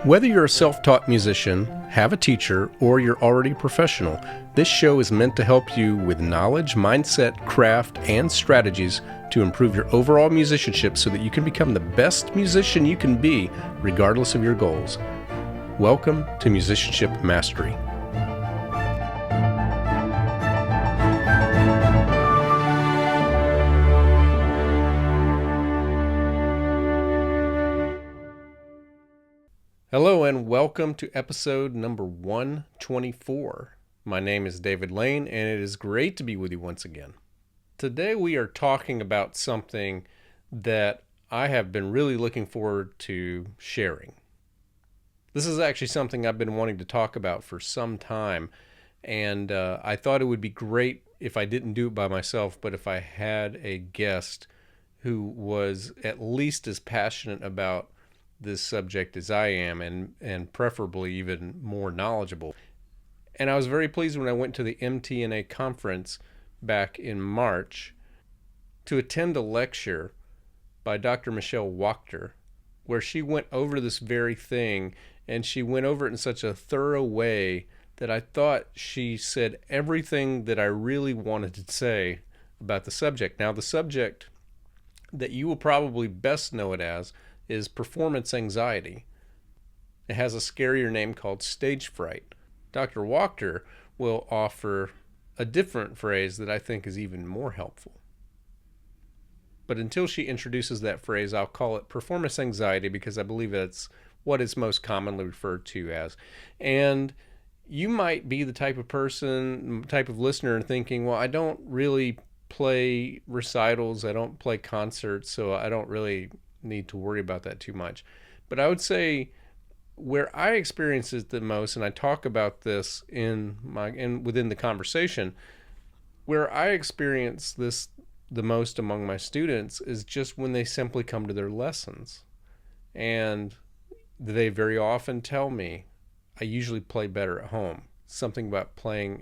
Whether you're a self-taught musician, have a teacher, or you're already a professional, this show is meant to help you with knowledge, mindset, craft, and strategies to improve your overall musicianship so that you can become the best musician you can be, regardless of your goals. Welcome to Musicianship Mastery. Hello and welcome to episode number 124. My name is David Lane and it is great to be with you once again. Today we are talking about something that I have been really looking forward to sharing. This is actually something I've been wanting to talk about for some time, and I thought it would be great if I didn't do it by myself, but if I had a guest who was at least as passionate about this subject as I am, and preferably even more knowledgeable. And I was very pleased when I went to the MTNA conference back in March to attend a lecture by Dr. Michelle Wachter, where she went over this very thing, and she went over it in such a thorough way that I thought she said everything that I really wanted to say about the subject. Now, the subject that you will probably best know it as is performance anxiety. It has a scarier name called stage fright. Dr. Wachter will offer a different phrase that I think is even more helpful. But until she introduces that phrase, I'll call it performance anxiety because I believe it's what it's most commonly referred to as. And you might be the type of person, type of listener, and thinking, well, I don't really play recitals, I don't play concerts, so I don't really need to worry about that too much. But I would say where I experience it the most, and I talk about this within the conversation, where I experience this the most among my students is just when they simply come to their lessons. And they very often tell me, I usually play better at home. Something about playing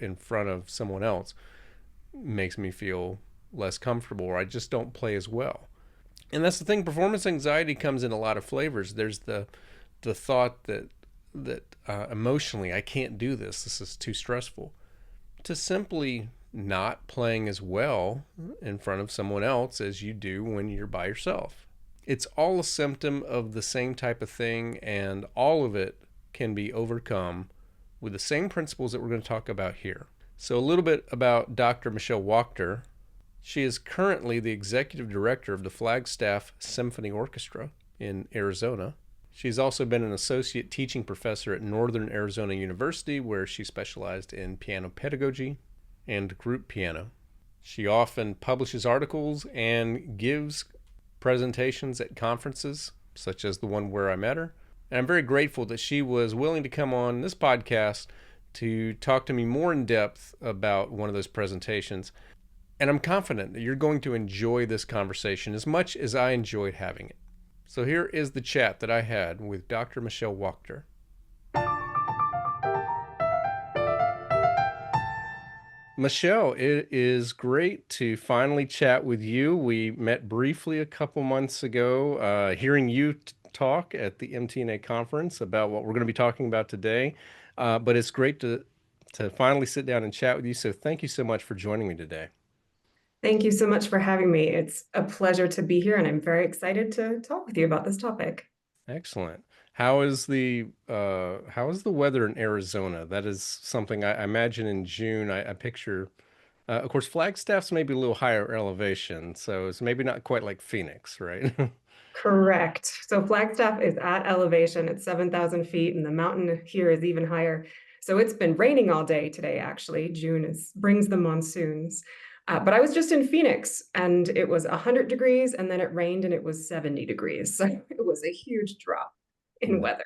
in front of someone else makes me feel less comfortable, or I just don't play as well. And that's the thing, performance anxiety comes in a lot of flavors. There's the thought that emotionally, I can't do this. This is too stressful. To simply not playing as well in front of someone else as you do when you're by yourself. It's all a symptom of the same type of thing, and all of it can be overcome with the same principles that we're going to talk about here. So a little bit about Dr. Michelle Wachter. She is currently the executive director of the Flagstaff Symphony Orchestra in Arizona. She's also been an associate teaching professor at Northern Arizona University, where she specialized in piano pedagogy and group piano. She often publishes articles and gives presentations at conferences, such as the one where I met her. And I'm very grateful that she was willing to come on this podcast to talk to me more in depth about one of those presentations. And I'm confident that you're going to enjoy this conversation as much as I enjoyed having it. So here is the chat that I had with Dr. Michelle Wachter. Michelle, it is great to finally chat with you. We met briefly a couple months ago, hearing you talk at the MTNA conference about what we're going to be talking about today. But it's great to finally sit down and chat with you. So thank you so much for joining me today. Thank you so much for having me. It's a pleasure to be here, and I'm very excited to talk with you about this topic. Excellent. How is the weather in Arizona? That is something I imagine in June. I picture, of course, Flagstaff's maybe a little higher elevation, so it's maybe not quite like Phoenix, right? Correct. So Flagstaff is at elevation. It's 7,000 feet, and the mountain here is even higher. So it's been raining all day today, actually. June brings the monsoons. But I was just in Phoenix, and it was 100 degrees, and then it rained, and it was 70 degrees. So it was a huge drop in weather.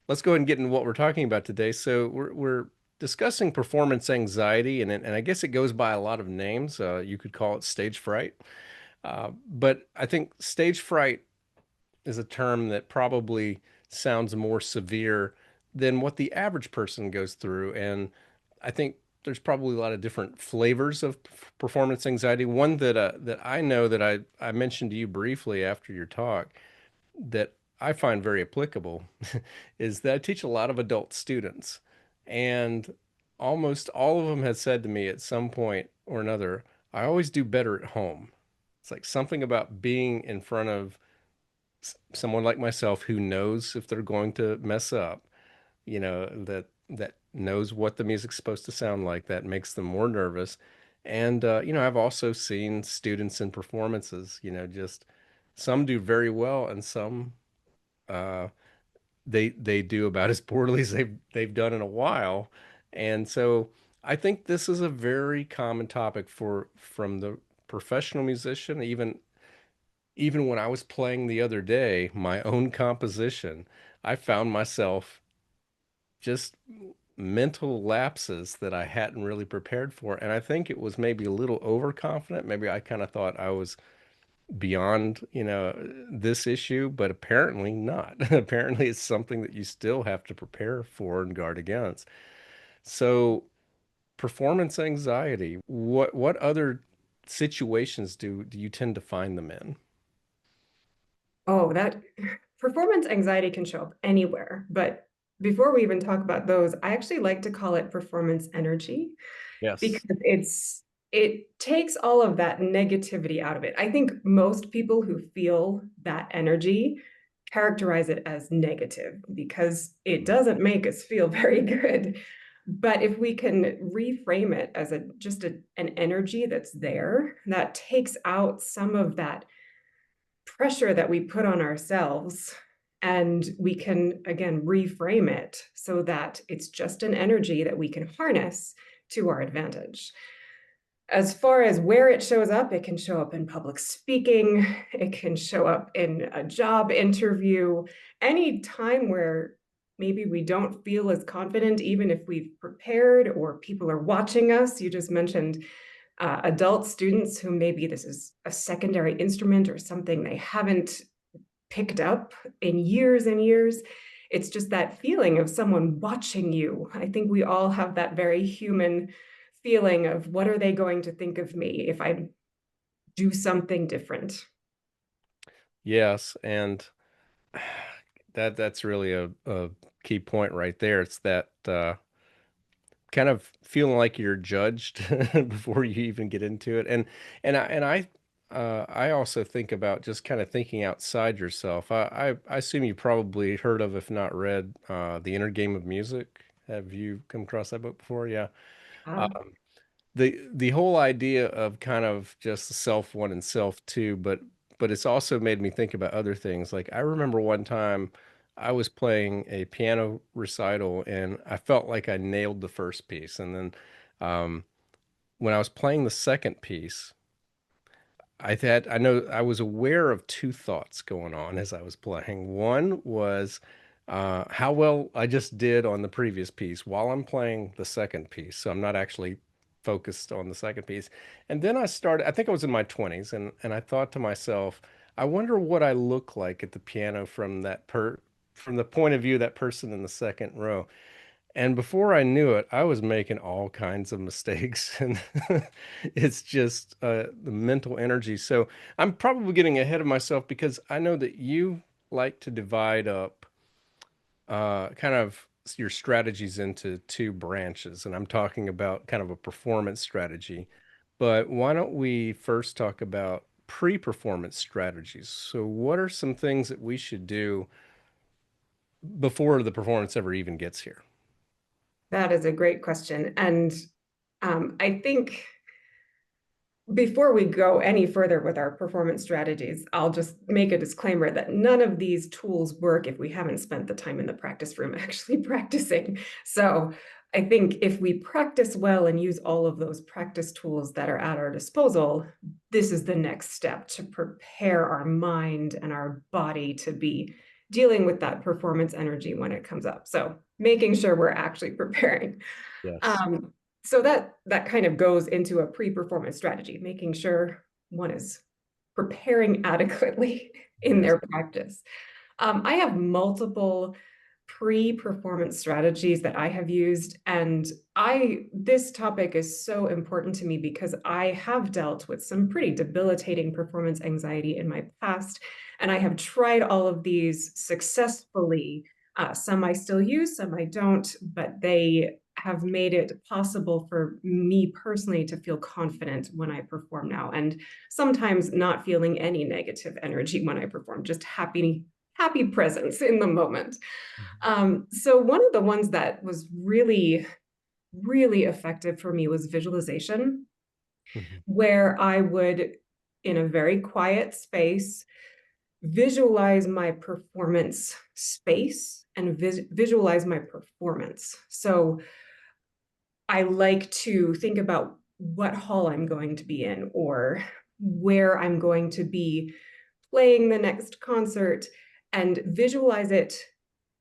Let's go ahead and get into what we're talking about today. So we're discussing performance anxiety, and I guess it goes by a lot of names. You could call it stage fright. But I think stage fright is a term that probably sounds more severe than what the average person goes through. And I think there's probably a lot of different flavors of performance anxiety. One that I know that I mentioned to you briefly after your talk that I find very applicable is that I teach a lot of adult students, and almost all of them have said to me at some point or another, I always do better at home. It's like something about being in front of someone like myself who knows if they're going to mess up, that knows what the music's supposed to sound like, that makes them more nervous. And I've also seen students in performances, just some do very well and some uh, they do about as poorly as they've done in a while. And so I think this is a very common topic for from the professional musician, even when I was playing the other day, my own composition, I found myself just mental lapses that I hadn't really prepared for. And I think it was maybe a little overconfident. Maybe I kind of thought I was beyond, this issue, but apparently not. Apparently it's something that you still have to prepare for and guard against. So, performance anxiety, what other situations do you tend to find them in? Oh, that performance anxiety can show up anywhere. But before we even talk about those, I actually like to call it performance energy because Yes. it takes all of that negativity out of it. I think most people who feel that energy characterize it as negative because it doesn't make us feel very good. But if we can reframe it as an energy that's there, that takes out some of that pressure that we put on ourselves, and we can again reframe it so that it's just an energy that we can harness to our advantage. As far as where it shows up, it can show up in public speaking, it can show up in a job interview, any time where maybe we don't feel as confident, even if we've prepared or people are watching us. You just mentioned adult students who maybe this is a secondary instrument or something they haven't picked up in years and years. It's just that feeling of someone watching you. I think we all have that very human feeling of what are they going to think of me if I do something different? Yes, and that's really a key point right there. It's that kind of feeling like you're judged before you even get into it. And I also think about just kind of thinking outside yourself. I assume you probably heard of, if not read, The Inner Game of Music. Have you come across that book before? Yeah. Ah, Um, the whole idea of kind of just self one and self two, but it's also made me think about other things. Like I remember one time I was playing a piano recital and I felt like I nailed the first piece, and then um, when I was playing the second piece, I know I was aware of two thoughts going on as I was playing. One was how well I just did on the previous piece while I'm playing the second piece. So I'm not actually focused on the second piece. And then I think I was in my 20s, and I thought to myself, I wonder what I look like at the piano from the point of view of that person in the second row. And before I knew it, I was making all kinds of mistakes. And it's just the mental energy. So I'm probably getting ahead of myself because I know that you like to divide up kind of your strategies into two branches. And I'm talking about kind of a performance strategy. But why don't we first talk about pre-performance strategies? So, what are some things that we should do before the performance ever even gets here? that is a great question. And I think before we go any further with our performance strategies, I'll just make a disclaimer that none of these tools work if we haven't spent the time in the practice room actually practicing. So I think if we practice well and use all of those practice tools that are at our disposal, this is the next step to prepare our mind and our body to be dealing with that performance energy when it comes up. So making sure we're actually preparing. Yes. Um, so that kind of goes into a pre-performance strategy, making sure one is preparing adequately in Yes. their practice. I have multiple pre-performance strategies that I have used. And this topic is so important to me because I have dealt with some pretty debilitating performance anxiety in my past. And I have tried all of these successfully. Some I still use, some I don't, but they have made it possible for me personally to feel confident when I perform now. And sometimes not feeling any negative energy when I perform, just happy presence in the moment. So one of the ones that was really, really effective for me was visualization, Mhm. where I would, in a very quiet space, visualize my performance space and visualize my performance. So I like to think about what hall I'm going to be in or where I'm going to be playing the next concert and visualize it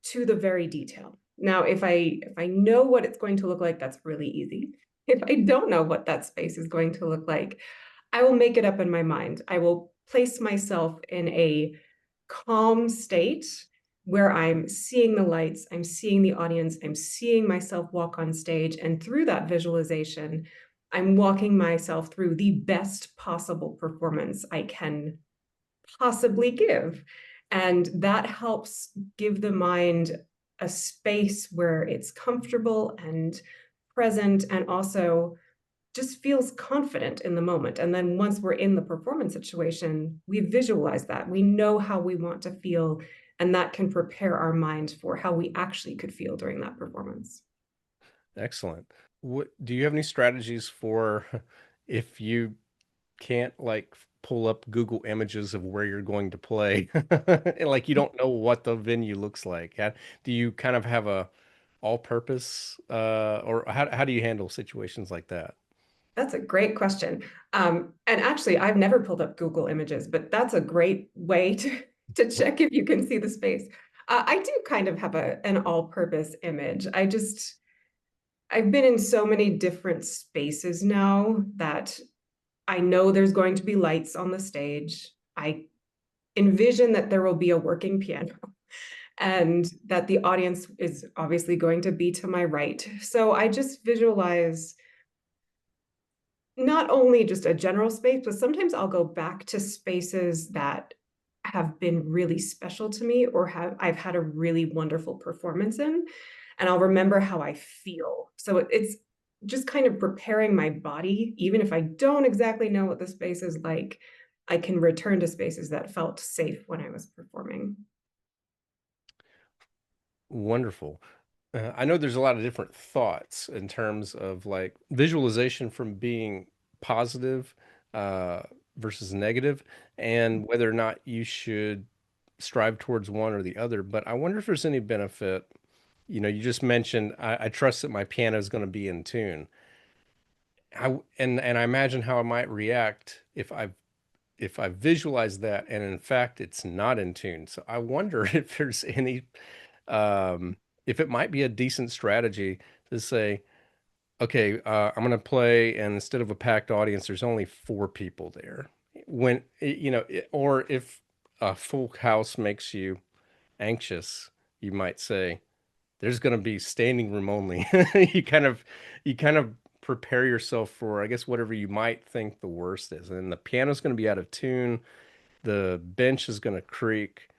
to the very detail. Now, if I know what it's going to look like, that's really easy. If I don't know what that space is going to look like, I will make it up in my mind. I will place myself in a calm state where I'm seeing the lights, I'm seeing the audience, I'm seeing myself walk on stage. And through that visualization, I'm walking myself through the best possible performance I can possibly give. And that helps give the mind a space where it's comfortable and present and also just feels confident in the moment. And then once we're in the performance situation, we visualize that. We know how we want to feel, and that can prepare our mind for how we actually could feel during that performance. Excellent. What do you have any strategies for if you can't like pull up Google images of where you're going to play and like you don't know what the venue looks like? Do you kind of have a all-purpose or how do you handle situations like that? That's a great question. And actually, I've never pulled up Google Images, but that's a great way to check if you can see the space. I do kind of have an all-purpose image. I've been in so many different spaces now that I know there's going to be lights on the stage. I envision that there will be a working piano and that the audience is obviously going to be to my right. So I just visualize not only just a general space, but sometimes I'll go back to spaces that have been really special to me or I've had a really wonderful performance in, and I'll remember how I feel. So it's just kind of preparing my body, even if I don't exactly know what the space is like, I can return to spaces that felt safe when I was performing. Wonderful. I know there's a lot of different thoughts in terms of like visualization from being positive uh, versus negative, and whether or not you should strive towards one or the other. But I wonder if there's any benefit. You know, you just mentioned I trust that my piano is going to be in tune. And I imagine how I might react if I visualize that and in fact it's not in tune. So I wonder if there's any if it might be a decent strategy to say, okay, I'm going to play, and instead of a packed audience, there's only four people there. Or if a full house makes you anxious, you might say, there's going to be standing room only. You kind of, you kind of prepare yourself for, I guess, whatever you might think the worst is. And the piano's going to be out of tune. The bench is going to creak,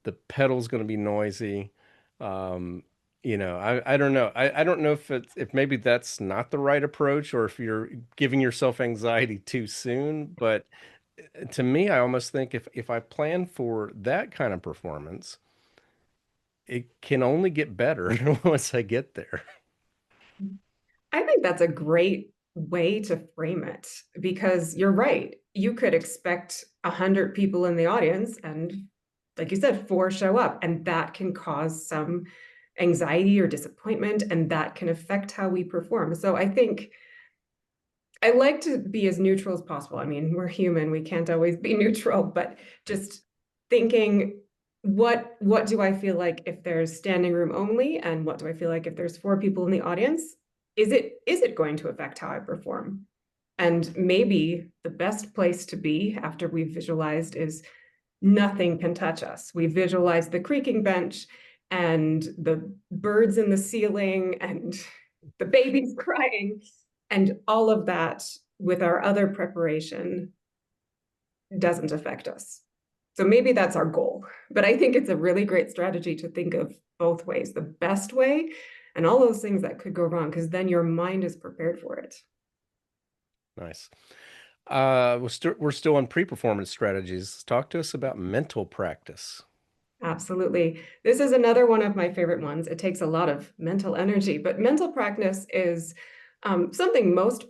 the pedal's going to be noisy. Um, I don't know. I don't know if maybe that's not the right approach or if you're giving yourself anxiety too soon. But to me, I almost think if I plan for that kind of performance, it can only get better once I get there. I think that's a great way to frame it because you're right. You could expect 100 people in the audience, and like you said, four show up, and that can cause some anxiety or disappointment, and that can affect how we perform. So I think I like to be as neutral as possible. I mean, we're human, we can't always be neutral, but just thinking what do I feel like if there's standing room only, and what do I feel like if there's four people in the audience? Is it going to affect how I perform? And maybe the best place to be after we've visualized is nothing can touch us. We visualize the creaking bench and the birds in the ceiling and the babies crying and all of that with our other preparation doesn't affect us. So maybe that's our goal. But I think it's a really great strategy to think of both ways, the best way and all those things that could go wrong, because then your mind is prepared for it. Nice. We're still on pre-performance strategies. Talk to us about mental practice. Absolutely. This is another one of my favorite ones. It takes a lot of mental energy, but mental practice is something most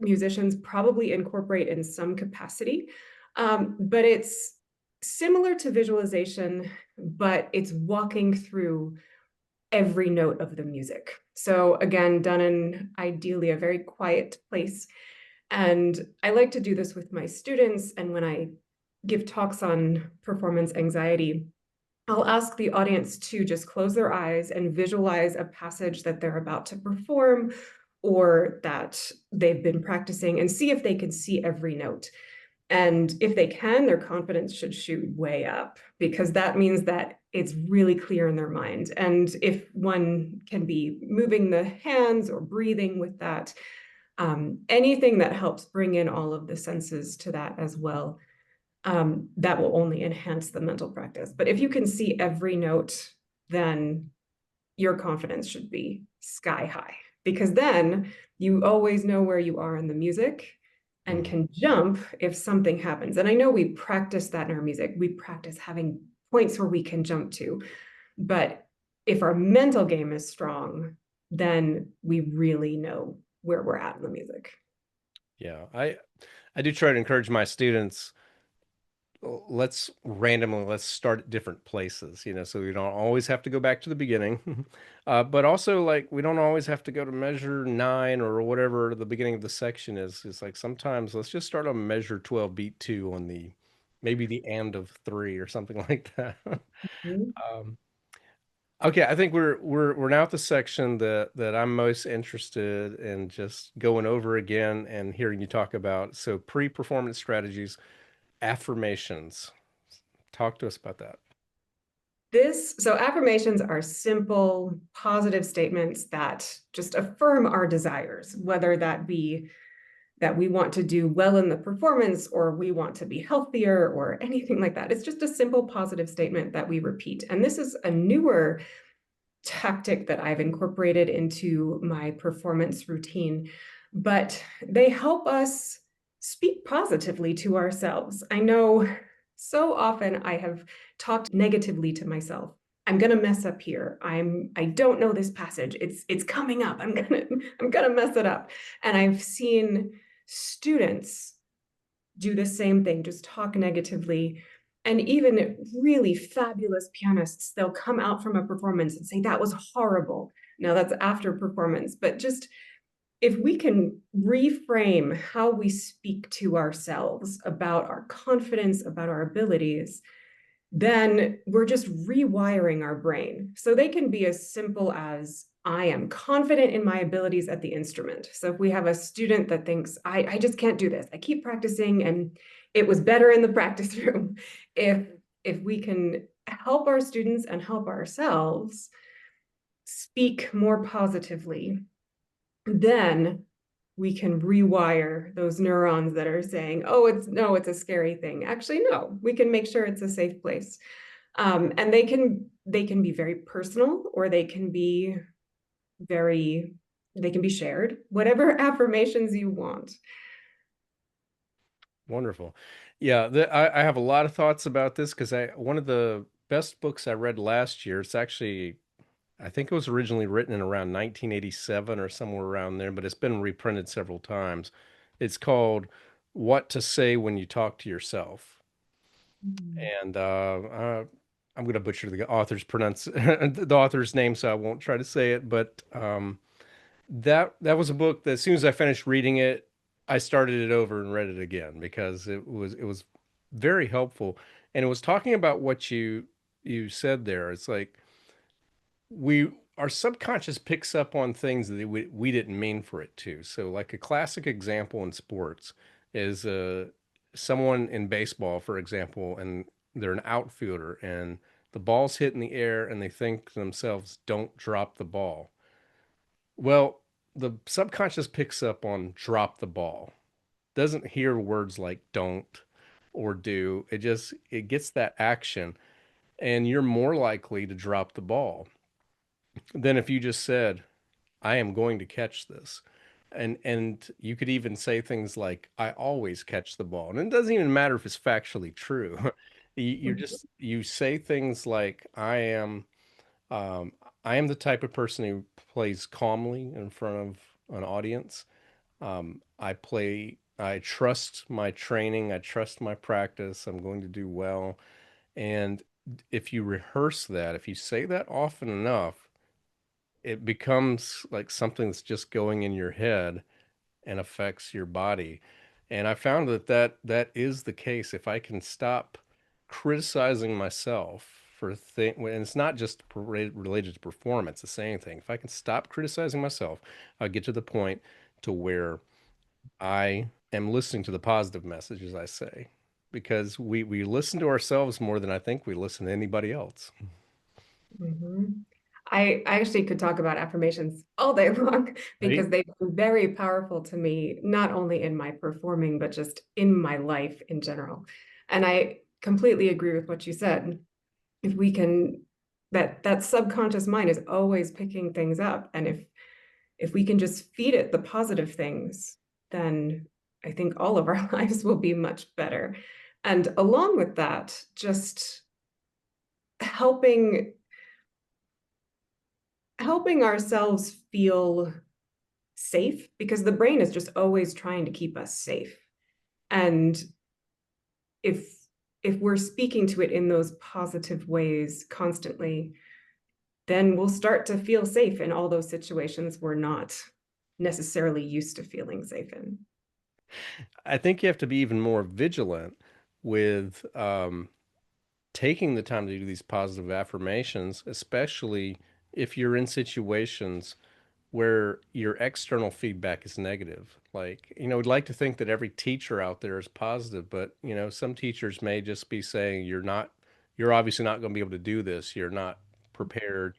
musicians probably incorporate in some capacity. But it's similar to visualization, but it's walking through every note of the music. So again, done in ideally a very quiet place. And I like to do this with my students. And when I give talks on performance anxiety, I'll ask the audience to just close their eyes and visualize a passage that they're about to perform or that they've been practicing and see if they can see every note. And if they can, their confidence should shoot way up because that means that it's really clear in their mind. And if one can be moving the hands or breathing with that, anything that helps bring in all of the senses to that as well, that will only enhance the mental practice. But if you can see every note, then your confidence should be sky high because then you always know where you are in the music and can jump if something happens. And I know we practice that in our music. We practice having points where we can jump to. But if our mental game is strong, then we really know where we're at in the music. Yeah, I do try to encourage my students, let's start at different places, so we don't always have to go back to the beginning. But also, like, we don't always have to go to measure 9 or whatever the beginning of the section is. It's like sometimes let's just start on measure 12 beat 2 on the maybe the and of 3 or something like that. Mhm. um, okay, I think we're now at the section that I'm most interested in just going over again and hearing you talk about. So pre-performance strategies, affirmations. Talk to us about that. So affirmations are simple, positive statements that just affirm our desires, whether that be that we want to do well in the performance or we want to be healthier or anything like that. It's just a simple positive statement that we repeat. And this is a newer tactic that I've incorporated into my performance routine, but they help us speak positively to ourselves. I know so often I have talked negatively to myself. I'm gonna mess up here. I don't know this passage. It's coming up. I'm gonna mess it up. And I've seen students do the same thing, just talk negatively. And even really fabulous pianists, they'll come out from a performance and say, that was horrible. Now that's after performance, but just if we can reframe how we speak to ourselves about our confidence, about our abilities, then we're just rewiring our brain. So they can be as simple as I am confident in my abilities at the instrument. So if we have a student that thinks, I just can't do this, I keep practicing and it was better in the practice room. If we can help our students and help ourselves speak more positively, then we can rewire those neurons that are saying, oh, it's a scary thing. Actually, no, we can make sure it's a safe place. And they can be very personal or they can be shared, whatever affirmations you want. Wonderful. Yeah, I have a lot of thoughts about this because I one of the best books I read last year. It's actually, I think it was originally written in around 1987 or somewhere around there, but it's been reprinted several times. It's called What to Say When You Talk to Yourself. And I'm going to butcher the author's the author's name, so I won't try to say it. But that was a book that as soon as I finished reading it, I started it over and read it again because it was very helpful, and it was talking about what you said there. It's like we our subconscious picks up on things that we didn't mean for it to. So like a classic example in sports is someone in baseball, for example, and they're an outfielder and The ball's hit in the air and they think to themselves, don't drop the ball. Well, the subconscious picks up on drop the ball. Doesn't hear words like don't or do. It gets that action and you're more likely to drop the ball than if you just said, I am going to catch this. And you could even say things like, I always catch the ball. And it doesn't even matter if it's factually true. You say things like, um, I am the type of person who plays calmly in front of an audience. I trust my training, I trust my practice, I'm going to do well. And if you rehearse that, if you say that often enough, it becomes like something that's just going in your head and affects your body. And I found that is the case. If I can stop criticizing myself for things, and it's not just related to performance, the same thing. If I can stop criticizing myself, I'll get to the point to where I am listening to the positive messages I say, because we listen to ourselves more than I think we listen to anybody else. Mhm. I actually could talk about affirmations all day long Right? because they've been very powerful to me, not only in my performing, but just in my life in general. And I completely agree with what you said. If we can, that subconscious mind is always picking things up. And if we can just feed it the positive things, then I think all of our lives will be much better. And along with that, just helping helping ourselves feel safe because the brain is just always trying to keep us safe. And if if we're speaking to it in those positive ways constantly, then we'll start to feel safe in all those situations we're not necessarily used to feeling safe in. I think you have to be even more vigilant with taking the time to do these positive affirmations, especially if you're in situations where your external feedback is negative. Like, we'd like to think that every teacher out there is positive, but, some teachers may just be saying, you're obviously not going to be able to do this. You're not prepared.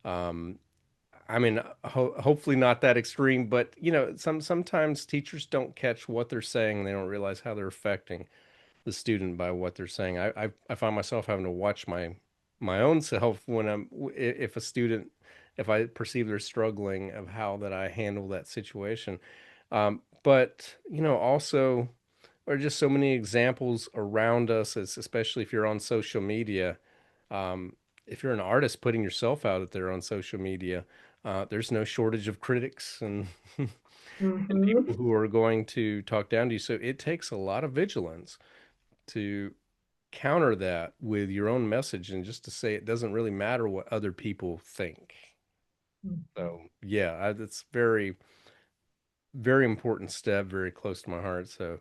Um, I mean, hopefully not that extreme, but, sometimes teachers don't catch what they're saying. They don't realize how they're affecting the student by what they're saying. I find myself having to watch my own self when if a student, if I perceive they're struggling, of how that I handle that situation. But also, there are just so many examples around us, especially if you're on social media. Um, if you're an artist putting yourself out there on social media, there's no shortage of critics and Mhm. people who are going to talk down to you. So it takes a lot of vigilance to counter that with your own message and just to say it doesn't really matter what other people think. So yeah, it's very, very important step, very close to my heart. So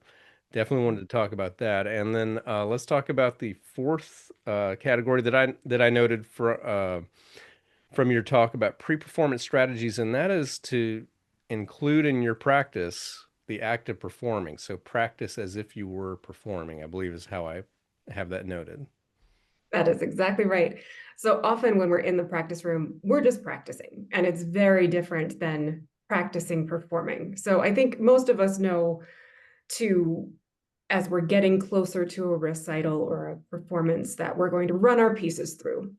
definitely wanted to talk about that. And then let's talk about the fourth category that I noted from your talk about pre-performance strategies, and that is to include in your practice the act of performing. So practice as if you were performing, I believe is how I have that noted. That is exactly right. So often when we're in the practice room, we're just practicing, and it's very different than practicing performing. So I think most of us know to, as we're getting closer to a recital or a performance, that we're going to run our pieces through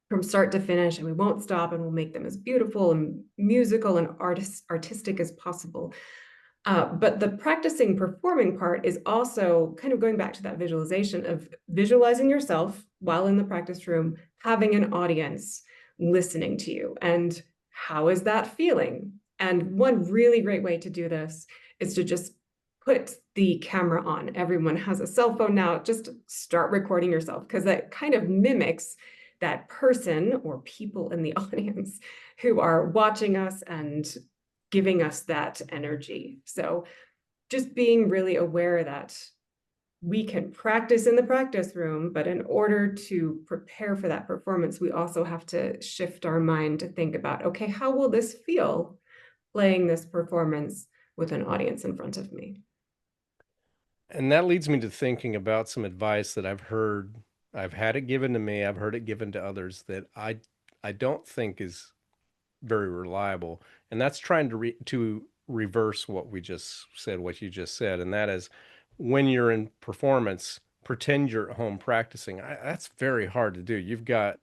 from start to finish, and we won't stop, and we'll make them as beautiful and musical and artistic as possible. But the practicing performing part is also kind of going back to that visualization of visualizing yourself while in the practice room, having an audience listening to you. And how is that feeling? And one really great way to do this is to just put the camera on. Everyone has a cell phone now. Just start recording yourself because that kind of mimics that person or people in the audience who are watching us and giving us that energy. So just being really aware that we can practice in the practice room, but in order to prepare for that performance, we also have to shift our mind to think about, okay, how will this feel playing this performance with an audience in front of me? And that leads me to thinking about some advice that I've heard. I've had it given to me. I've heard it given to others that I don't think is very reliable, and that's trying to reverse what we just said, what you just said, and that is when you're in performance, pretend you're at home practicing. That's very hard to do. You've got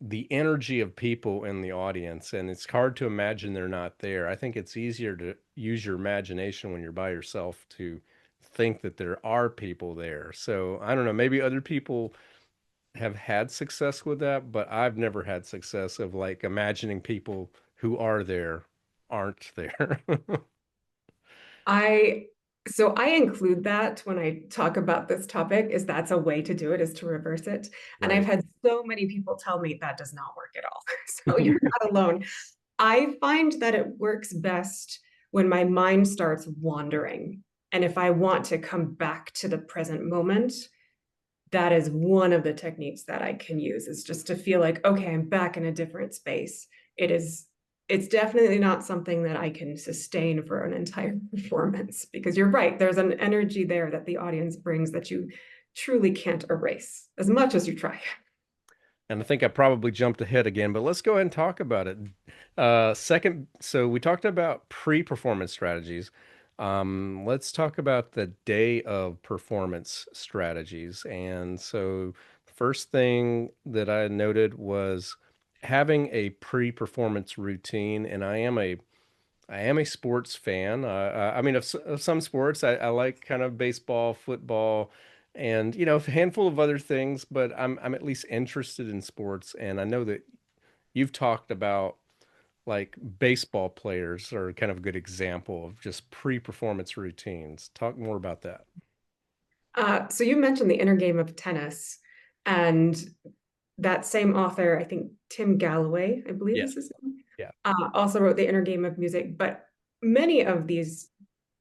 the energy of people in the audience, and it's hard to imagine they're not there. I think it's easier to use your imagination when you're by yourself to think that there are people there. So I don't know, maybe other people have had success with that, but I've never had success of like imagining people who are there aren't there. I so I include that when I talk about this topic, is that's a way to do it, is to reverse it. And I've Right. had so many people tell me that does not work at all. So you're not alone. I find that it works best when my mind starts wandering. And if I want to come back to the present moment, that is one of the techniques that I can use, is just to feel like, okay, I'm back in a different space. It is, it's definitely not something that I can sustain for an entire performance, because you're right, there's an energy there that the audience brings that you truly can't erase as much as you try. And I think I probably jumped ahead again, but let's go ahead and talk about it. Second, so we talked about pre-performance strategies. Let's talk about the day of performance strategies. And so, the first thing that I noted was having a pre-performance routine. And I am a sports fan. I mean, of some sports, I like kind of baseball, football, and a handful of other things. But I'm at least interested in sports, and I know that you've talked about like baseball players are kind of a good example of just pre-performance routines. Talk more about that. So you mentioned the inner game of tennis, and that same author, I think Tim Galloway, I believe Yeah, is his name, yeah, also wrote The Inner Game of Music. But many of these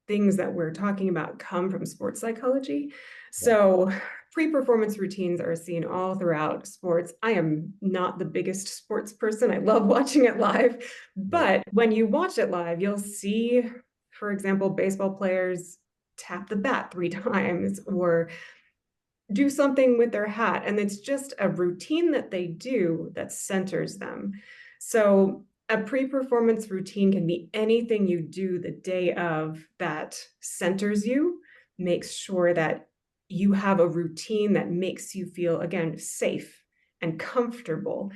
things that we're talking about come from sports psychology. yeah, So pre-performance routines are seen all throughout sports. I am not the biggest sports person. I love watching it live, right. but when you watch it live, you'll see, for example, baseball players tap the bat 3 times or do something with their hat. And it's just a routine that they do that centers them. So a pre-performance routine can be anything you do the day of that centers you, makes sure that you have a routine that makes you feel, again, safe and comfortable.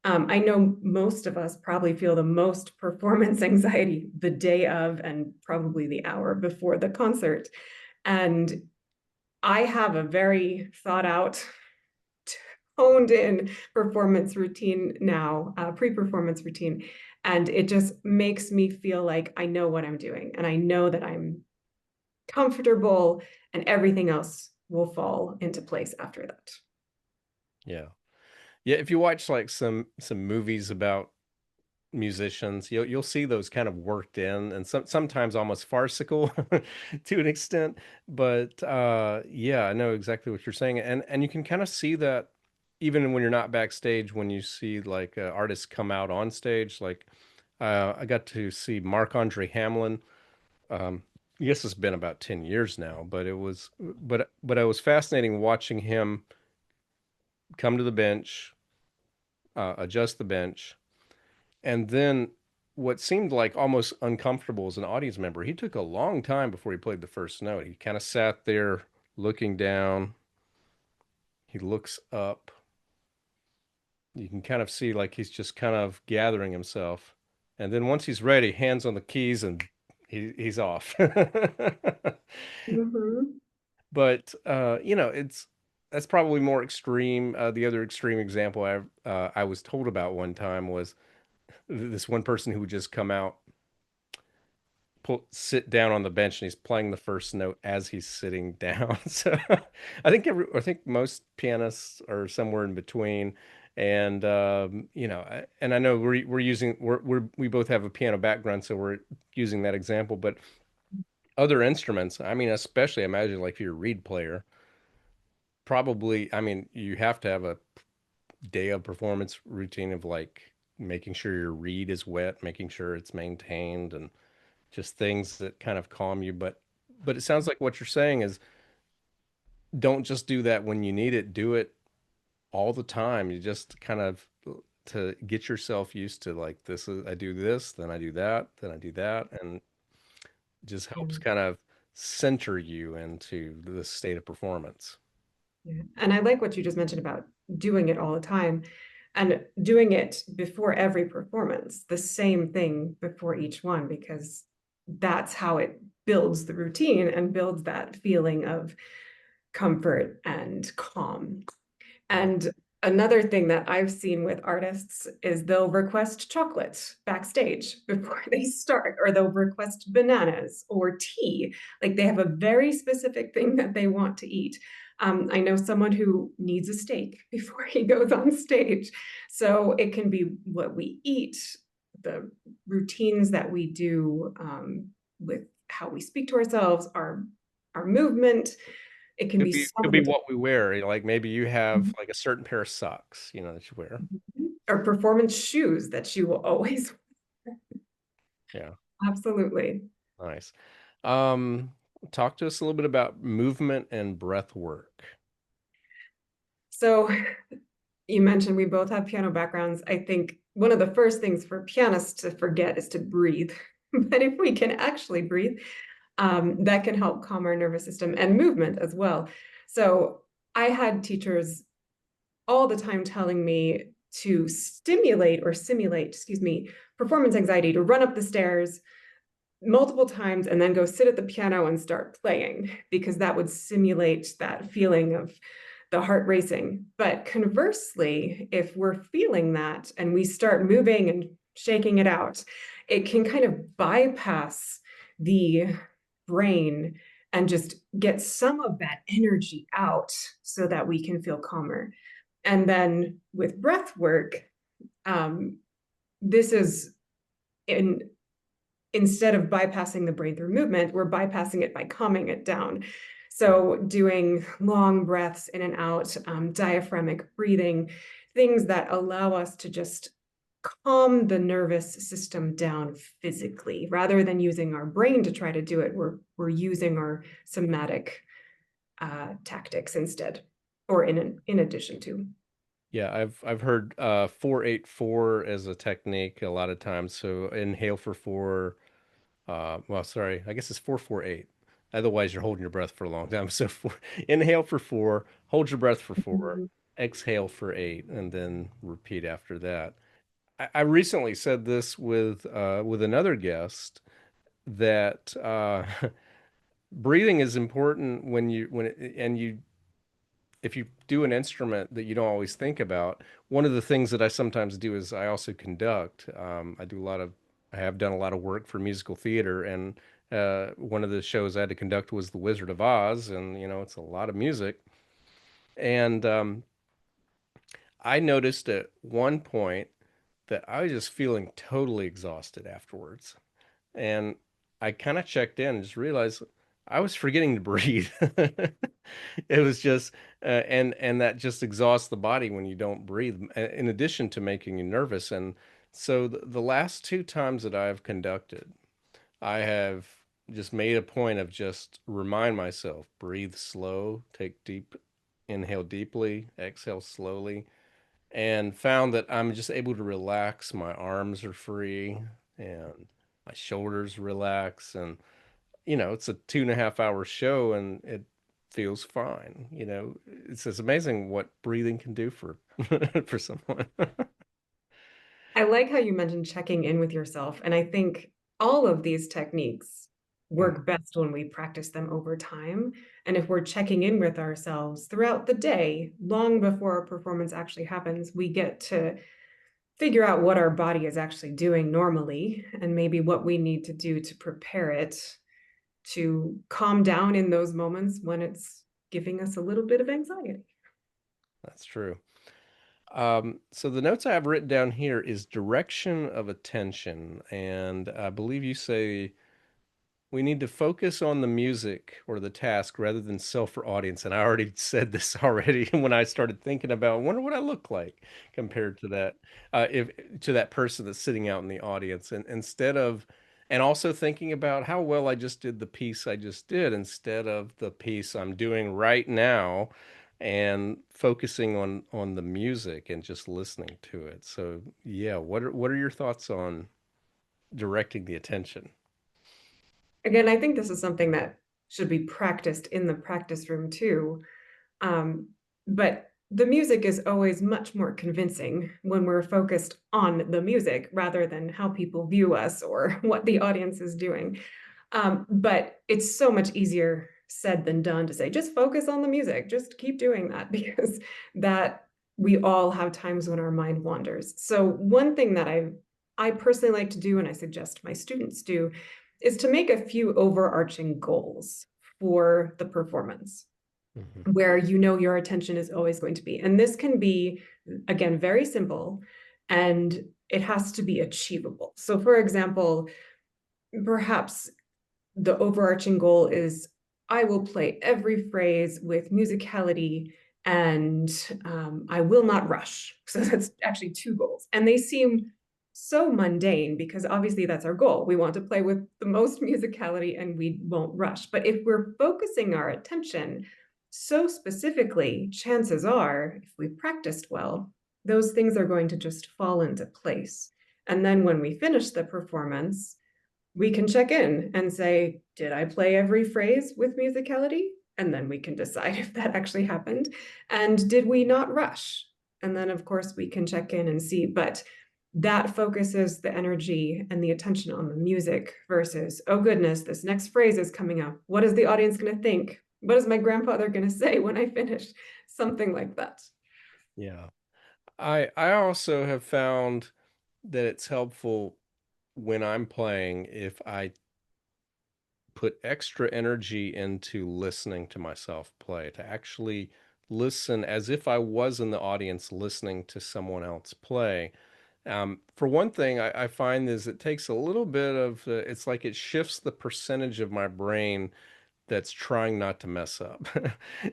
I know most of us probably feel the most performance anxiety the day of and probably the hour before the concert. And I have a very thought out, honed in performance routine now, pre-performance routine. And it just makes me feel like I know what I'm doing and I know that I'm comfortable, and everything else will fall into place after that. Yeah, yeah. If you watch like some movies about musicians, you'll see those kind of worked in and sometimes almost farcical to an extent. But yeah, I know exactly what you're saying, and you can kind of see that even when you're not backstage, when you see like artists come out on stage. Like I got to see Mark Andre Hamlin. I guess it's been about 10 years now, but it was fascinating watching him come to the bench, adjust the bench, and then what seemed like almost uncomfortable as an audience member, he took a long time before he played the first note. He kind of sat there looking down. He looks up. You can kind of see like he's just kind of gathering himself. And then once he's ready, hands on the keys and he's off. Mhm. But it's that's probably more extreme. The other extreme example I was told about one time was this one person who would just come out, sit down on the bench, and he's playing the first note as he's sitting down. So I think most pianists are somewhere in between. And and I know we both have a piano background, so we're using that example. But other instruments, I mean, especially imagine like if you're a reed player, probably, I mean, you have to have a day of performance routine of like making sure your reed is wet, making sure it's maintained, and just things that kind of calm you. But it sounds like what you're saying is don't just do that when you need it. Do it. all the time. You just kind of to get yourself used to like this is I do this, then I do that, then I do that, and it just helps Yeah. kind of center you into the state of performance. Yeah. And I like what you just mentioned about doing it all the time and doing it before every performance, the same thing before each one, because that's how it builds the routine and builds that feeling of comfort and calm. Yeah. And another thing that I've seen with artists is they'll request chocolate backstage before they start, or they'll request bananas or tea. Like they have a very specific thing that they want to eat. I know someone who needs a steak before he goes on stage. So it can be what we eat, the routines that we do with how we speak to ourselves, our movement. It can be so Could be many what we wear. Like maybe you have different like a certain pair of socks, that you wear. or performance shoes that you will always Yeah, absolutely. nice. Um, Talk to us a little bit about movement and breath work. So you mentioned we both have piano backgrounds. I think one of the first things for pianists to forget is to breathe. But if we can actually breathe, that can help calm our nervous system and movement as well. So I had teachers all the time telling me to stimulate or simulate, excuse me, performance anxiety, to run up the stairs multiple times and then go sit at the piano and start playing, because that would simulate that feeling of the heart racing. But conversely, if we're feeling that and we start moving and shaking it out, it can kind of bypass the brain and just get some of that energy out so that we can feel calmer. And then with breath work, um, this is in instead of bypassing the brain through movement, we're bypassing it by calming it down. So doing long breaths in and out, diaphragmatic breathing, things that allow us to just calm the nervous system down physically, rather than using our brain to try to do it. We're using our somatic tactics instead, or in addition to. Yeah, I've heard 4-8-4 as a technique a lot of times. So inhale for four. Well, sorry, I guess it's 4-4-8. Otherwise, you're holding your breath for a long time. So inhale for four, hold your breath for four, Mhm. exhale for eight, and then repeat after that. I recently said this with another guest that breathing is important and you if you do an instrument that you don't always think about. One of the things that I sometimes do is I also conduct. I have done a lot of work for musical theater, and one of the shows I had to conduct was The Wizard of Oz, and it's a lot of music. And I noticed at one point that I was just feeling totally exhausted afterwards. And I kind of checked in and just realized I was forgetting to breathe. It was just, and that just exhausts the body when you don't breathe, in addition to making you nervous. And so the last two times that I've conducted, I have just made a point of just remind myself, breathe slow, take deep, inhale deeply, exhale slowly, and found that I'm just able to relax. My arms are free and my shoulders relax. And, it's a 2.5 hour show and it feels fine. It's amazing what breathing can do for, for someone. I like how you mentioned checking in with yourself. And I think all of these techniques work best when we practice them over time. And if we're checking in with ourselves throughout the day, long before a performance actually happens, we get to figure out what our body is actually doing normally and maybe what we need to do to prepare it to calm down in those moments when it's giving us a little bit of anxiety. That's true. So the notes I have written down here is direction of attention. And I believe you say we need to focus on the music or the task rather than self or audience. And I already said this already when I started thinking about, I wonder what I look like compared to that, if to that person that's sitting out in the audience. And instead of, and also thinking about how well I just did the piece I just did instead of the piece I'm doing right now. and focusing on the music and just listening to it. So yeah, what are your thoughts on directing the attention? Again, I think this is something that should be practiced in the practice room too. Um, but the music is always much more convincing when we're focused on the music rather than how people view us or what the audience is doing. But it's so much easier said than done to say, just focus on the music, just keep doing that, because that we all have times when our mind wanders. So one thing that I personally like to do, and I suggest my students do, is to make a few overarching goals for the performance Hmm. where you know your attention is always going to be. And this can be, again, very simple, and it has to be achievable. So for example, perhaps the overarching goal is I will play every phrase with musicality, and I will not rush. So that's actually two goals. And they seem so mundane because obviously that's our goal. We want to play with the most musicality and we won't rush. But if we're focusing our attention so specifically, chances are, if we practiced well, those things are going to just fall into place. And then when we finish the performance, we can check in and say, did I play every phrase with musicality? And then we can decide if that actually happened. And did we not rush? And then, of course, we can check in and see. But that focuses the energy and the attention on the music versus, oh goodness, this next phrase is coming up. What is the audience going to think? What is my grandfather going to say when I finish? Something like that. Yeah. I also have found that it's helpful when I'm playing if I put extra energy into listening to myself play, to actually listen as if I was in the audience listening to someone else play. For one thing, I find is it takes a little bit of, it's like it shifts the percentage of my brain that's trying not to mess up.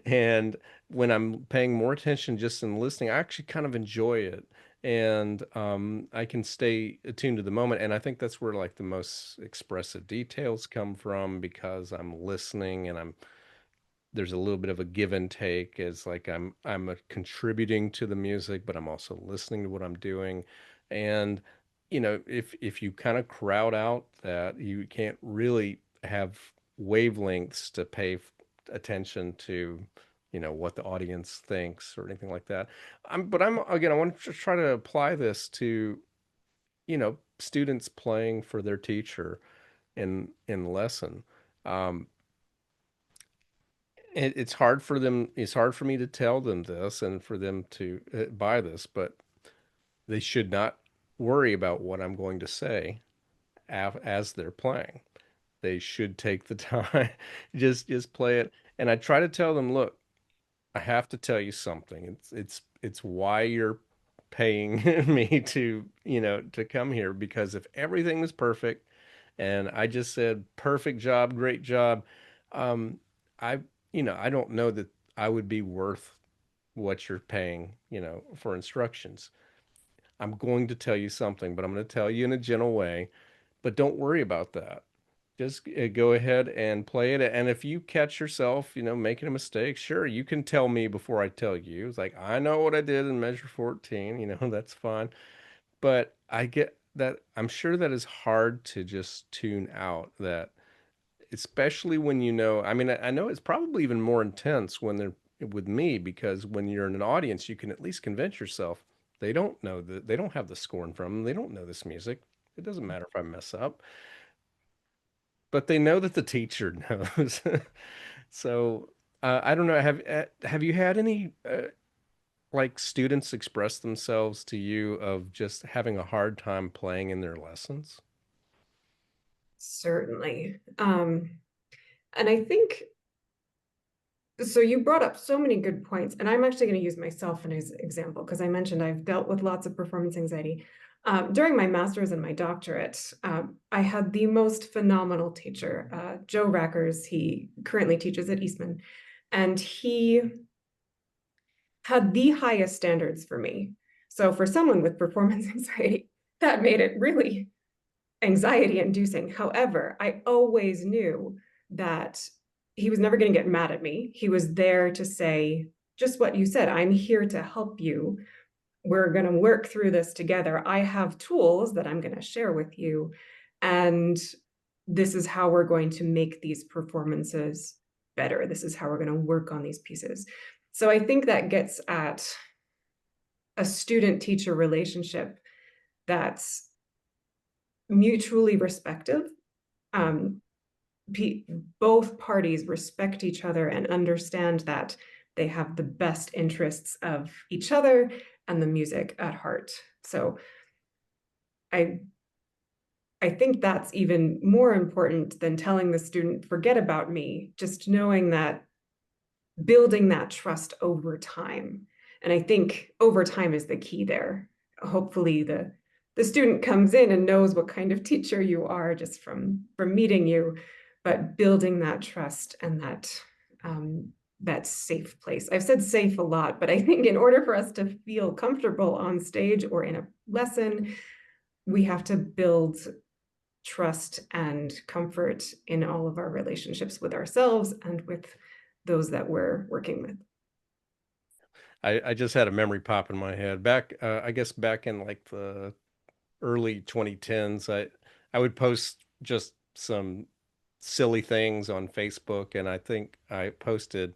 And when I'm paying more attention just in listening, I actually kind of enjoy it. And I can stay attuned to the moment. And I think that's where like the most expressive details come from because I'm listening and there's a little bit of a give and take as like I'm contributing to the music, but I'm also listening to what I'm doing. And if you kind of crowd out that, you can't really have wavelengths to pay attention to, what the audience thinks or anything like that. But again, I want to try to apply this to, students playing for their teacher in lesson. Um, it's hard for them. It's hard for me to tell them this and for them to buy this, but they should not worry about what I'm going to say as they're playing. They should take the time, just play it. And I try to tell them, look, I have to tell you something. It's why you're paying me to come here, because if everything was perfect and I just said perfect job, great job, um, I I don't know that I would be worth what you're paying, for instructions. I'm going to tell you something, but I'm going to tell you in a gentle way, but don't worry about that. Just go ahead and play it. And if you catch yourself, making a mistake, sure, you can tell me before I tell you. It's like, I know what I did in measure 14, that's fine. But I get that. I'm sure that is hard to just tune out that, especially when I mean, I know it's probably even more intense when they're with me, because when you're in an audience, you can at least convince yourself they don't know that, they don't have the score in front of them. They don't know this music. It doesn't matter if I mess up, but they know that the teacher knows. So I don't know. Have you had any like students express themselves to you of just having a hard time playing in their lessons? Certainly. And I think so you brought up so many good points, and I'm actually going to use myself as an example because I mentioned I've dealt with lots of performance anxiety. During my master's and my doctorate, I had the most phenomenal teacher, Joe Rackers. He currently teaches at Eastman, and he had the highest standards for me. So for someone with performance anxiety, that made it really anxiety inducing. However, I always knew that he was never going to get mad at me. He was there to say, just what you said. I'm here to help you. We're going to work through this together. I have tools that I'm going to share with you. And this is how we're going to make these performances better. This is how we're going to work on these pieces. So I think that gets at a student-teacher relationship that's mutually respective. Um, both parties respect each other and understand that they have the best interests of each other and the music at heart. So I think that's even more important than telling the student, forget about me, just knowing that, building that trust over time. And I think over time is the key there. Hopefully the student comes in and knows what kind of teacher you are just from meeting you, but building that trust and that safe place. I've said safe a lot, but I think in order for us to feel comfortable on stage or in a lesson, we have to build trust and comfort in all of our relationships with ourselves and with those that we're working with. I just had a memory pop in my head. I guess back in like the early 2010s, I would post just some silly things on Facebook, and I think I posted,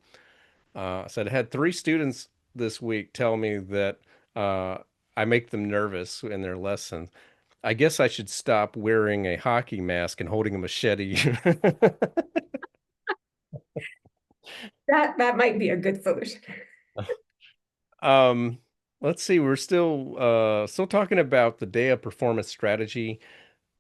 said I had 3 students this week tell me that uh, I make them nervous in their lessons. I guess I should stop wearing a hockey mask and holding a machete. That might be a good solution. Um, let's see, we're still talking about the day of performance strategy.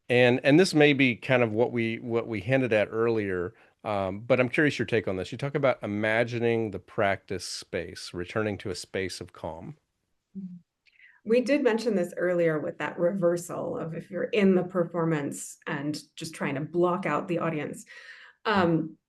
And this may be kind of what we hinted at earlier, but I'm curious your take on this. You talk about imagining the practice space, returning to a space of calm. We did mention this earlier with that reversal of if you're in the performance and just trying to block out the audience.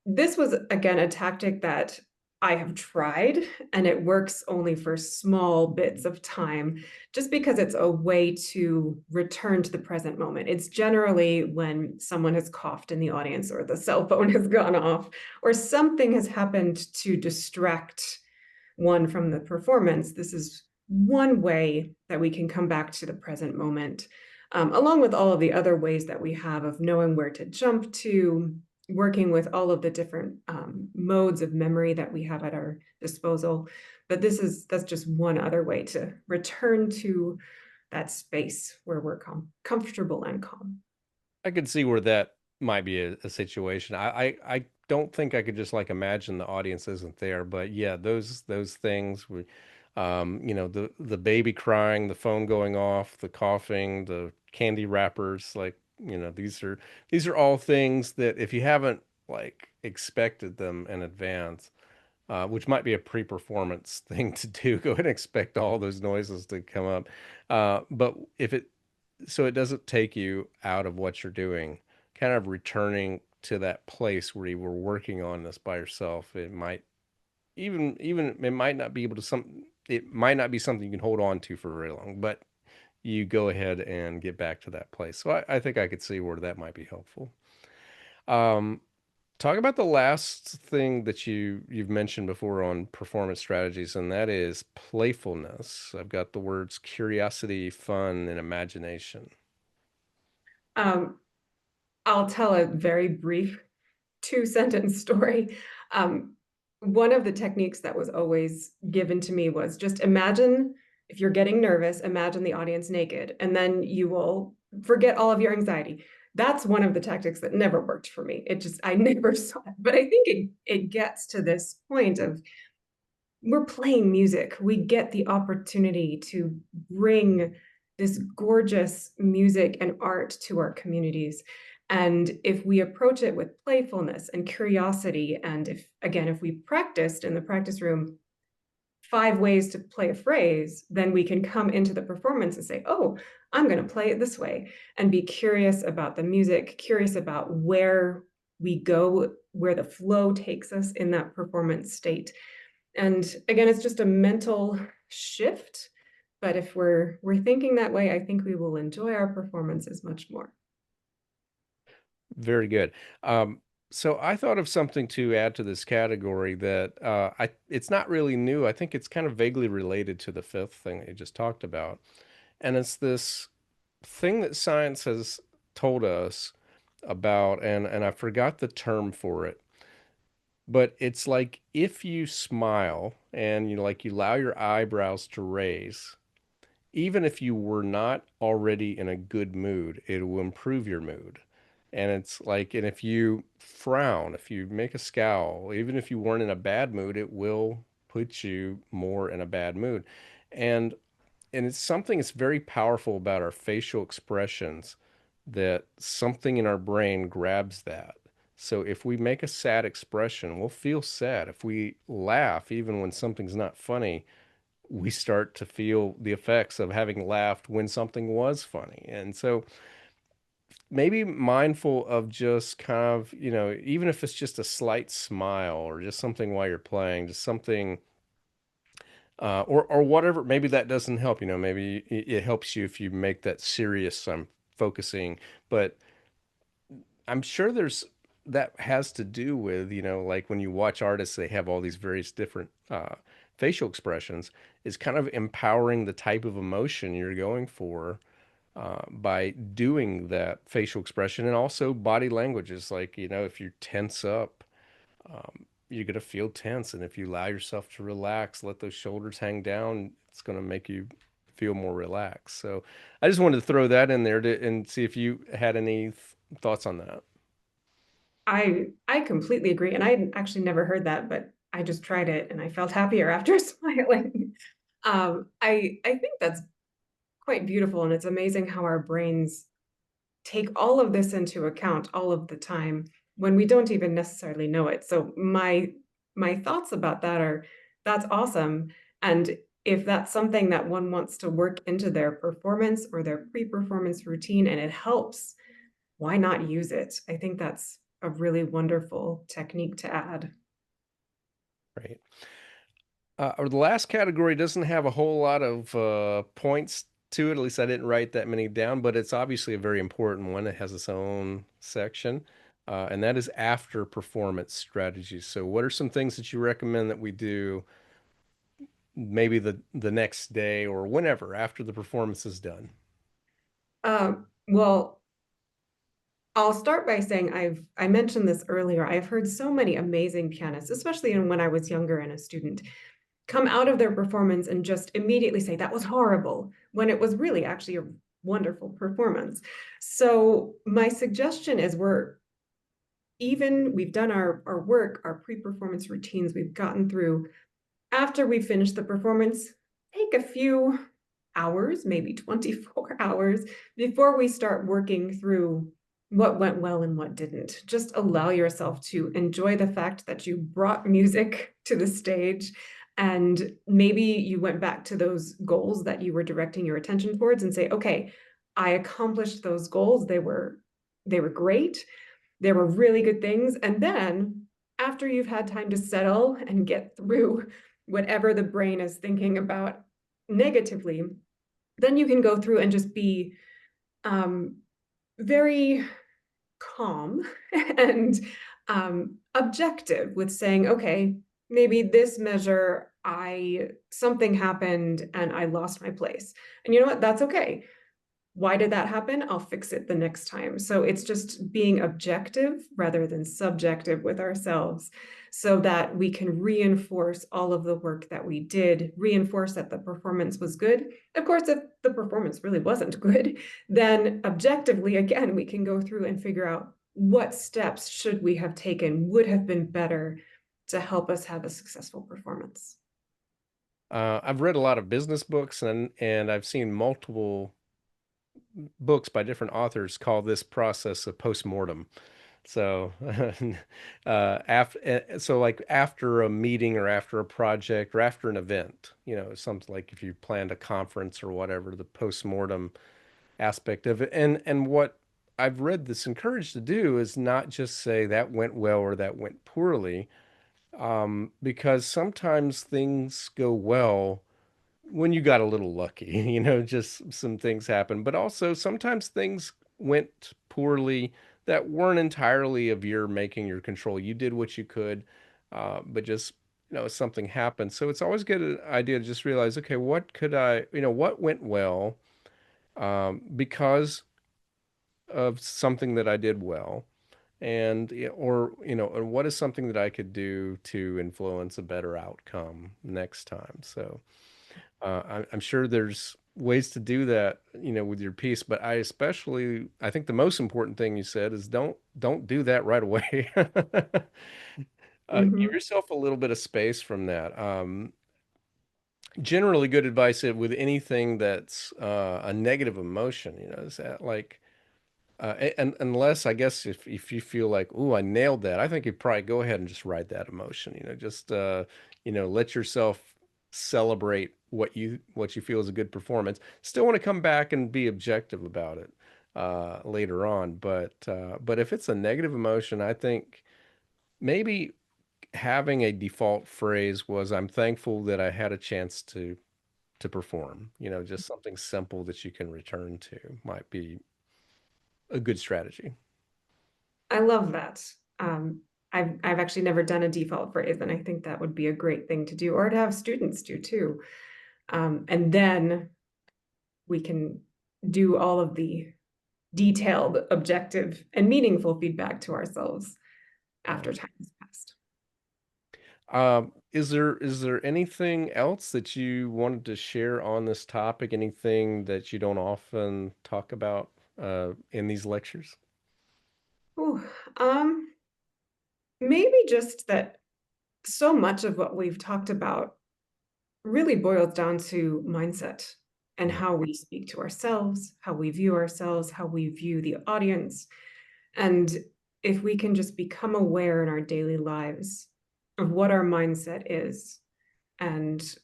This was, again, a tactic that I have tried, and it works only for small bits of time, just because it's a way to return to the present moment. It's generally when someone has coughed in the audience, or the cell phone has gone off, or something has happened to distract one from the performance. This is one way that we can come back to the present moment, along with all of the other ways that we have of knowing where to jump to, working with all of the different modes of memory that we have at our disposal. But that's just one other way to return to that space where we're comfortable and calm. I could see where that might be a situation. I don't think I could just like imagine the audience isn't there, but yeah, those things the baby crying, the phone going off, the coughing, the candy wrappers, like, these are all things that if you haven't like expected them in advance, which might be a pre-performance thing to do, go ahead and expect all those noises to come up. But if it so it doesn't take you out of what you're doing, kind of returning to that place where you were working on this by yourself. It might even it might not be able to some it might not be something you can hold on to for very long, but you go ahead and get back to that place. So I think I could see where that might be helpful. Um, Talk about the last thing that you've mentioned before on performance strategies, and that is playfulness. I've got the words curiosity, fun, and imagination. Um, I'll tell a very brief 2-sentence story. Um, One of the techniques that was always given to me was just imagine, if you're getting nervous, imagine the audience naked, and then you will forget all of your anxiety. That's one of the tactics that never worked for me. I never saw it. But I think it gets to this point of, we're playing music. We get the opportunity to bring this gorgeous music and art to our communities. And if we approach it with playfulness and curiosity, and if we practiced in the practice room 5 ways to play a phrase, then we can come into the performance and say, oh, I'm going to play it this way, and be curious about the music, curious about where we go, where the flow takes us in that performance state. And again, it's just a mental shift. But if we're thinking that way, I think we will enjoy our performances much more. Very good. So I thought of something to add to this category that it's not really new. I think it's kind of vaguely related to the fifth thing that you just talked about. And it's this thing that science has told us about, and I forgot the term for it, but it's like if you smile and you allow your eyebrows to raise, even if you were not already in a good mood, it will improve your mood. And it's like, and if you frown, if you make a scowl, even if you weren't in a bad mood, it will put you more in a bad mood. And it's something that's very powerful about our facial expressions, that something in our brain grabs that. So if we make a sad expression, we'll feel sad. If we laugh, even when something's not funny, we start to feel the effects of having laughed when something was funny. And so maybe mindful of just kind of, even if it's just a slight smile or just something while you're playing, just something, or whatever. Maybe that doesn't help. Maybe it helps you if you make that serious. I'm focusing, but I'm sure there's that has to do with, like when you watch artists, they have all these various different facial expressions. Is kind of empowering the type of emotion you're going for by doing that facial expression, and also body language is like, if you tense up, you're going to feel tense. And if you allow yourself to relax, let those shoulders hang down, it's going to make you feel more relaxed. So I just wanted to throw that in there and see if you had any thoughts on that. I completely agree. And I had actually never heard that, but I just tried it and I felt happier after smiling. I think that's quite beautiful, and it's amazing how our brains take all of this into account all of the time when we don't even necessarily know it. So my thoughts about that are that's awesome. And if that's something that one wants to work into their performance or their pre-performance routine and it helps, why not use it? I think that's a really wonderful technique to add. Right. Or the last category doesn't have a whole lot of points to it. At least I didn't write that many down, but it's obviously a very important one. It has its own section, and that is after performance strategies. So, what are some things that you recommend that we do maybe the next day or whenever after the performance is done? Well, I'll start by saying I mentioned this earlier. I've heard so many amazing pianists, especially when I was younger and a student, come out of their performance and just immediately say that was horrible when it was really actually a wonderful performance. So my suggestion is we've done our work, our pre-performance routines, we've gotten through. After we finish the performance, take a few hours, maybe 24 hours, before we start working through what went well and what didn't. Just allow yourself to enjoy the fact that you brought music to the stage, and maybe you went back to those goals that you were directing your attention towards and say, okay, I accomplished those goals. They were great. There were really good things. And then after you've had time to settle and get through whatever the brain is thinking about negatively, then you can go through and just be um, very calm and objective with saying, okay, maybe this measure, I something happened and I lost my place. And you know what? That's okay. Why did that happen? I'll fix it the next time. So it's just being objective rather than subjective with ourselves so that we can reinforce all of the work that we did, reinforce that the performance was good. Of course, if the performance really wasn't good, then objectively, again, we can go through and figure out what steps should we have taken, would have been better to help us have a successful performance. I've read a lot of business books, and I've seen multiple books by different authors call this process a postmortem. So, so like after a meeting or after a project or after an event, something like if you planned a conference or whatever, the postmortem aspect of it. And what I've read this encouraged to do is not just say that went well or that went poorly, because sometimes things go well when you got a little lucky, just some things happen. But also sometimes things went poorly that weren't entirely of your making, your control. You did what you could, but just something happened. So it's always good an idea to just realize, okay, what could I, what went well because of something that I did well, and or or what is something that I could do to influence a better outcome next time. So I'm sure there's ways to do that, with your piece, but I think the most important thing you said is don't do that right away. Give Mhm. yourself a little bit of space from that. Generally, good advice with anything that's a negative emotion, is that like, and unless I guess if you feel like, "Ooh, I nailed that," I think you'd probably go ahead and just ride that emotion. Just let yourself celebrate what you feel is a good performance. Still want to come back and be objective about it later on, but if it's a negative emotion, I think maybe having a default phrase was, "I'm thankful that I had a chance to perform." Just something simple that you can return to might be a good strategy. I love that. Um, I've actually never done a default phrase, and I think that would be a great thing to do, or to have students do too. And then we can do all of the detailed, objective, and meaningful feedback to ourselves Yeah. after time has passed. Is there anything else that you wanted to share on this topic? Anything that you don't often talk about in these lectures? Ooh, um, maybe just that so much of what we've talked about really boils down to mindset and Yeah. how we speak to ourselves, how we view ourselves, how we view the audience. And if we can just become aware in our daily lives of what our mindset is and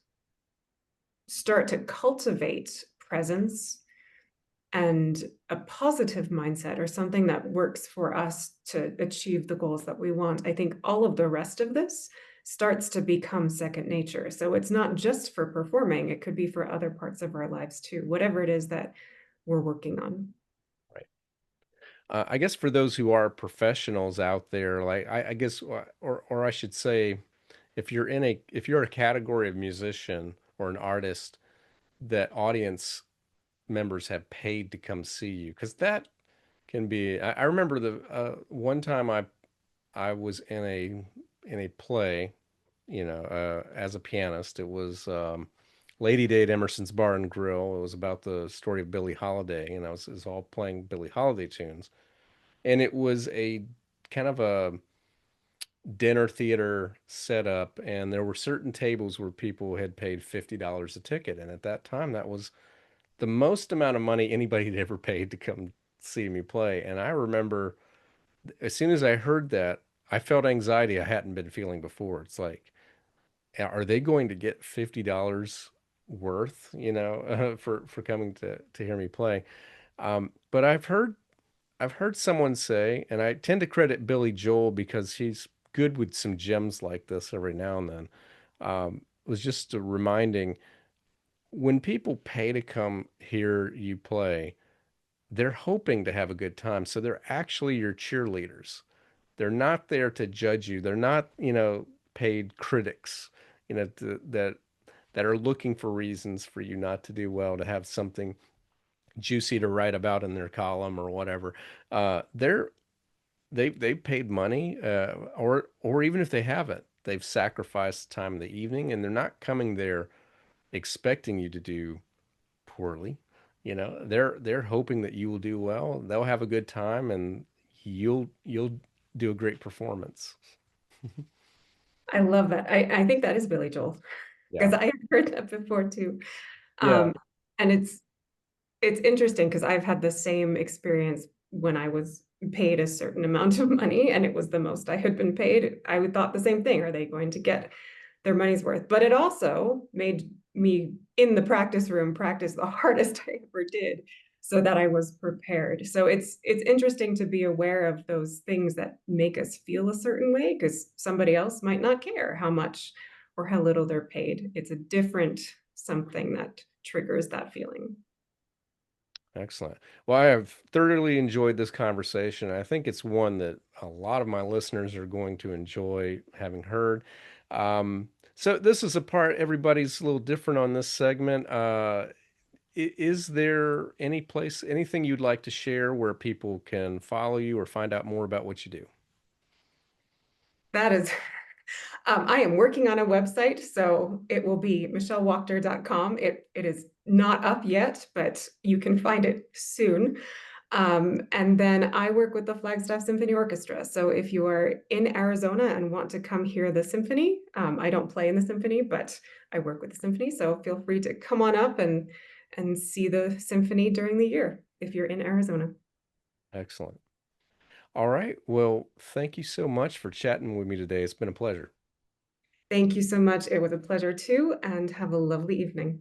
start to cultivate presence and a positive mindset, or something that works for us to achieve the goals that we want, I think all of the rest of this starts to become second nature. So it's not just for performing, it could be for other parts of our lives too, whatever it is that we're working on. Right. I guess for those who are professionals out there, like I guess, or I should say, if you're a category of musician or an artist that audience members have paid to come see you, because that can be. I remember the one time I was in a play, as a pianist. It was Lady Day at Emerson's Bar and Grill. It was about the story of Billie Holiday, and I was all playing Billie Holiday tunes, and it was a kind of a dinner theater setup, and there were certain tables where people had paid $50 a ticket, and at that time, that was the most amount of money anybody had ever paid to come see me play. And I remember as soon as I heard that, I felt anxiety I hadn't been feeling before. It's like, are they going to get $50 worth, for coming to hear me play? But I've heard someone say, and I tend to credit Billy Joel because he's good with some gems like this every now and then. Was just a reminding, when people pay to come hear you play, they're hoping to have a good time. So they're actually your cheerleaders. They're not there to judge you. They're not, paid critics, that are looking for reasons for you not to do well, to have something juicy to write about in their column or whatever. They've paid money, or even if they haven't, they've sacrificed time in the evening, and they're not coming there expecting you to do poorly. They're hoping that you will do well. They'll have a good time, and you'll do a great performance. I love that. I think that is Billy Joel, Yeah. because I have heard that before too. Yeah. Um, and it's interesting because I've had the same experience when I was paid a certain amount of money and it was the most I had been paid. I would thought the same thing. Are they going to get their money's worth? But it also made me in the practice room practice the hardest I ever did so that I was prepared. So it's interesting to be aware of those things that make us feel a certain way, because somebody else might not care how much or how little they're paid. It's a different something that triggers that feeling. Excellent. Well, I have thoroughly enjoyed this conversation. I think it's one that a lot of my listeners are going to enjoy having heard. So this is a part everybody's a little different on this segment. Is there any place, anything you'd like to share where people can follow you or find out more about what you do? That is, I am working on a website, so it will be michellewachter.com. It is not up yet, but you can find it soon. And then I work with the Flagstaff Symphony Orchestra. So if you are in Arizona and want to come hear the symphony, I don't play in the symphony, but I work with the symphony. So feel free to come on up and see the symphony during the year if you're in Arizona. Excellent. All right. Well, thank you so much for chatting with me today. It's been a pleasure. Thank you so much. It was a pleasure too, and have a lovely evening.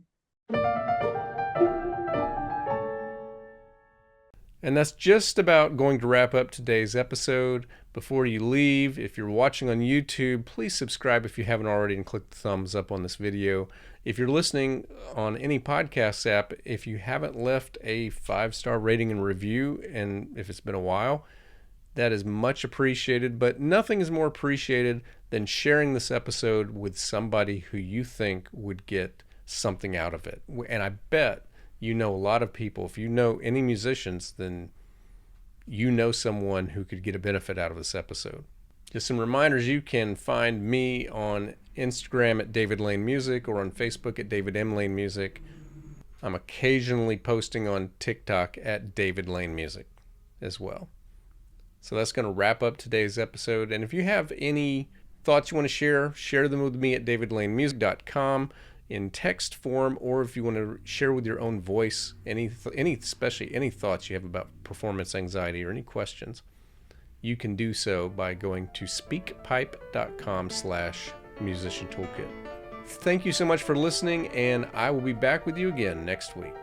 And that's just about going to wrap up today's episode. Before you leave, if you're watching on YouTube, please subscribe if you haven't already and click the thumbs up on this video. If you're listening on any podcast app, if you haven't left a 5-star rating and review, and if it's been a while, that is much appreciated. But nothing is more appreciated than sharing this episode with somebody who you think would get something out of it. And I bet you know a lot of people. If you know any musicians, then you know someone who could get a benefit out of this episode. Just some reminders, you can find me on Instagram at David Lane Music or on Facebook at David M. Lane Music. I'm occasionally posting on TikTok at David Lane Music as well. So that's going to wrap up today's episode. And if you have any thoughts you want to share them with me at davidlanemusic.com in text form, or if you want to share with your own voice especially any thoughts you have about performance anxiety or any questions, you can do so by going to speakpipe.com/musician toolkit. Thank you so much for listening, and I will be back with you again next week.